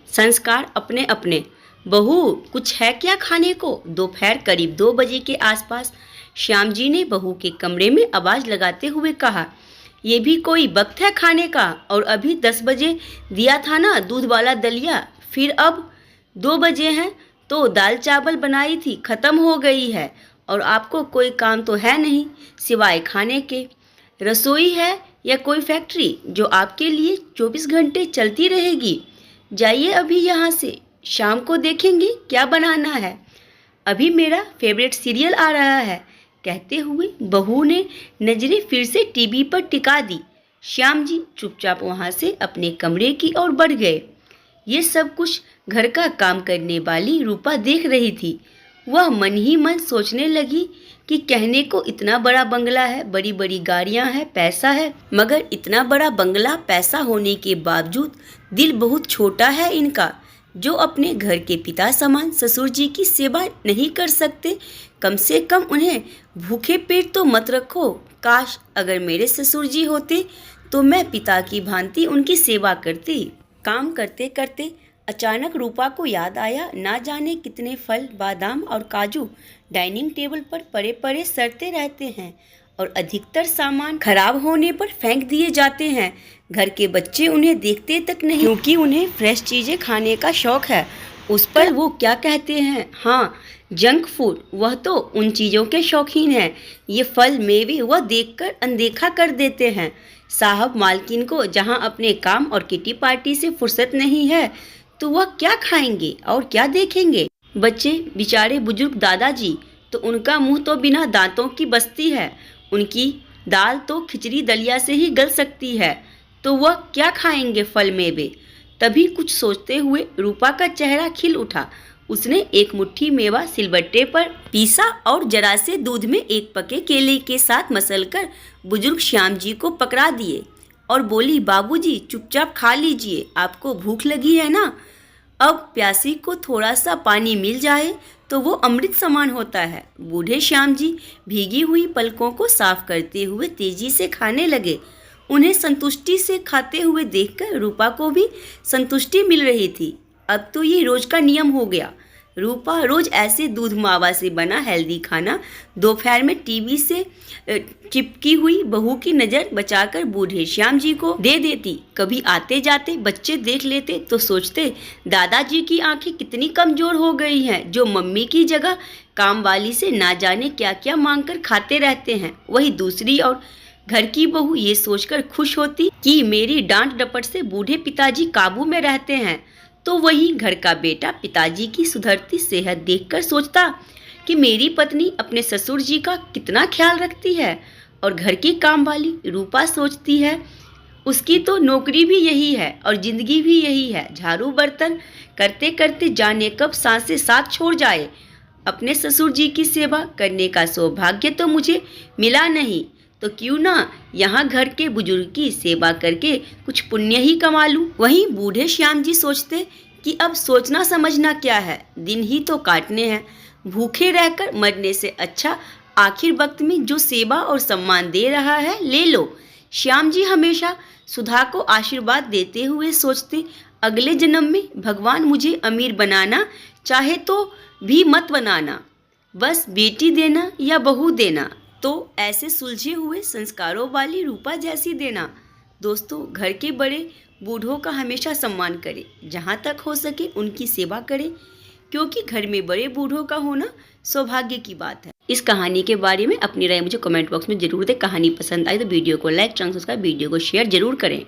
संस्कार अपने अपने। बहू, कुछ है क्या खाने को? दोपहर करीब 2 बजे के आसपास श्याम जी ने बहू के कमरे में आवाज लगाते हुए कहा, ये भी कोई वक्त है खाने का? और अभी 10 बजे दिया था ना दूध वाला दलिया, फिर अब 2 बजे हैं तो दाल चावल बनाई थी, खत्म हो गई है। और आपको कोई काम तो है नहीं सिवाय खाने के? रसोई है या कोई फैक्ट्री जो आपके लिए 24 घंटे चलती रहेगी? जाइए अभी यहाँ से, शाम को देखेंगे क्या बनाना है। अभी मेरा फेवरेट सीरियल आ रहा है। कहते हुए बहू ने नजरें फिर से टीवी पर टिका दी। श्याम जी चुपचाप वहाँ से अपने कमरे की ओर बढ़ गए। ये सब कुछ घर का काम करने वाली रूपा देख रही थी। वह मन ही मन सोचने लगी कि कहने को इतना बड़ा बंगला है, बड़ी बड़ी गाड़ियां हैं, पैसा है, मगर इतना बड़ा बंगला पैसा होने के बावजूद दिल बहुत छोटा है इनका, जो अपने घर के पिता समान ससुर जी की सेवा नहीं कर सकते। कम से कम उन्हें भूखे पेट तो मत रखो। काश अगर मेरे ससुर जी होते तो मैं पिता की भांति उनकी सेवा करती। काम करते करते अचानक रूपा को याद आया, ना जाने कितने फल, बादाम और काजू डाइनिंग टेबल पर पड़े पड़े सड़ते रहते हैं और अधिकतर सामान खराब होने पर फेंक दिए जाते हैं। घर के बच्चे उन्हें देखते तक नहीं, क्योंकि उन्हें फ्रेश चीज़ें खाने का शौक है। उस पर वो क्या कहते हैं, हाँ, जंक फूड। वह तो उन चीज़ों के शौकीन हैं। ये फल मेवे वह देखकर अनदेखा कर देते हैं। साहब मालकिन को जहाँ अपने काम और किटी पार्टी से फुर्सत नहीं है तो वह क्या खाएंगे और क्या देखेंगे? बच्चे बेचारे बुजुर्ग दादाजी, तो उनका मुंह तो बिना दांतों की बस्ती है। उनकी दाल तो खिचड़ी दलिया से ही गल सकती है, तो वह क्या खाएंगे फल मेवे? तभी कुछ सोचते हुए रूपा का चेहरा खिल उठा। उसने एक मुट्ठी मेवा सिलबट्टे पर पीसा और जरा से दूध में एक पके केले के साथ मसलकर बुजुर्ग श्याम जी को पकड़ा दिए और बोली, बाबूजी चुपचाप खा लीजिए, आपको भूख लगी है ना? अब प्यासी को थोड़ा सा पानी मिल जाए तो वो अमृत समान होता है। बूढ़े श्याम जी भीगी हुई पलकों को साफ करते हुए तेजी से खाने लगे। उन्हें संतुष्टि से खाते हुए देखकर रूपा को भी संतुष्टि मिल रही थी। अब तो ये रोज का नियम हो गया। रूपा रोज ऐसे दूध मावा से बना हेल्दी खाना दोपहर में टीवी से चिपकी हुई बहू की नज़र बचाकर बूढ़े श्याम जी को दे देती। कभी आते जाते बच्चे देख लेते तो सोचते, दादाजी की आंखें कितनी कमजोर हो गई हैं, जो मम्मी की जगह काम वाली से ना जाने क्या क्या मांग कर खाते रहते हैं। वही दूसरी और घर की बहू ये सोचकर खुश होती कि मेरी डांट डपट से बूढ़े पिताजी काबू में रहते हैं, तो वही घर का बेटा पिताजी की सुधरती सेहत देखकर सोचता कि मेरी पत्नी अपने ससुर जी का कितना ख्याल रखती है। और घर की काम वाली रूपा सोचती है, उसकी तो नौकरी भी यही है और जिंदगी भी यही है। झाड़ू बर्तन करते करते जाने कब सांसें साथ छोड़ जाए। अपने ससुर जी की सेवा करने का सौभाग्य तो मुझे मिला नहीं, तो क्यों ना यहाँ घर के बुजुर्ग की सेवा करके कुछ पुण्य ही कमा लूं। वहीं बूढ़े श्याम जी सोचते कि अब सोचना समझना क्या है, दिन ही तो काटने हैं। भूखे रहकर मरने से अच्छा आखिर वक्त में जो सेवा और सम्मान दे रहा है ले लो। श्याम जी हमेशा सुधा को आशीर्वाद देते हुए सोचते, अगले जन्म में भगवान मुझे अमीर बनाना चाहे तो भी मत बनाना, बस बेटी देना या बहू देना, तो ऐसे सुलझे हुए संस्कारों वाली रूपा जैसी देना। दोस्तों, घर के बड़े बूढ़ों का हमेशा सम्मान करें, जहाँ तक हो सके उनकी सेवा करें, क्योंकि घर में बड़े बूढ़ों का होना सौभाग्य की बात है। इस कहानी के बारे में अपनी राय मुझे कमेंट बॉक्स में जरूर दें। कहानी पसंद आई तो वीडियो को लाइक, चैनल सब्सक्राइब, वीडियो को शेयर जरूर करें।